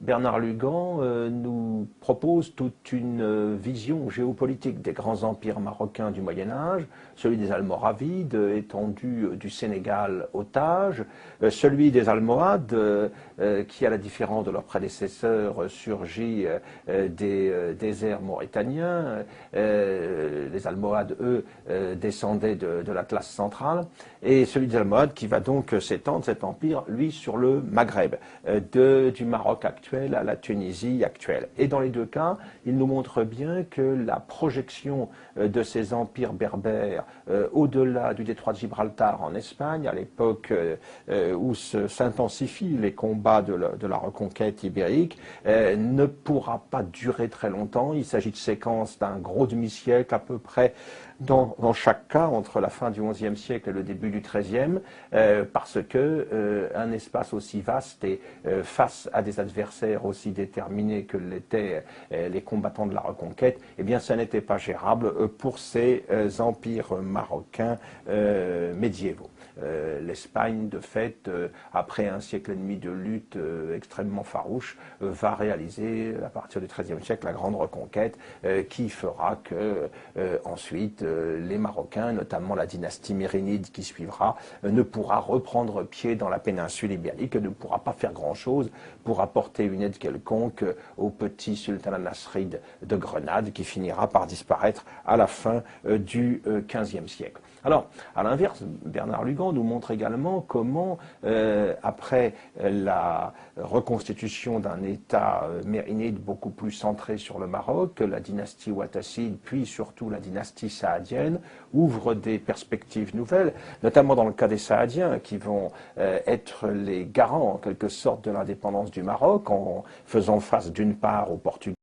Bernard Lugan nous propose toute une vision géopolitique des grands empires marocains du Moyen-Âge, celui des Almoravides, étendu du Sénégal au Tage, celui des Almohades, qui, à la différence de leurs prédécesseurs, surgit des déserts mauritaniens. Les Almohades, eux, descendaient de l'Atlas central, et celui des Almohades qui va donc s'étendre, cet empire, lui, sur le Maghreb, du Maroc actuel à la Tunisie actuelle. Et dans les deux cas, il nous montre bien que la projection de ces empires berbères au-delà du détroit de Gibraltar en Espagne, à l'époque où s'intensifient les combats de la reconquête ibérique, ne pourra pas durer très longtemps. Il s'agit de séquences d'un gros demi-siècle à peu près dans chaque cas, entre la fin du XIe siècle et le début du XIIIe, parce que un espace aussi vaste et face à des adversaires aussi déterminés que l'étaient les combattants de la reconquête, eh bien, ça n'était pas gérable pour ces empires marocains médiévaux. L'Espagne, de fait, après un siècle et demi de lutte extrêmement farouche, va réaliser, à partir du XIIIe siècle, la grande reconquête qui fera que, ensuite, les Marocains, notamment la dynastie mérinide qui suivra, ne pourra reprendre pied dans la péninsule ibérique, ne pourra pas faire grand-chose pour apporter une aide quelconque au petit sultanat nasride de Grenade qui finira par disparaître à la fin du XVe siècle. Alors, à l'inverse, Bernard Lugan nous montre également comment, après la reconstitution d'un État mérinide beaucoup plus centré sur le Maroc, la dynastie ouattacide, puis surtout la dynastie saadienne, ouvre des perspectives nouvelles, notamment dans le cas des Saadiens, qui vont être les garants, en quelque sorte, de l'indépendance du Maroc, en faisant face d'une part aux Portugais,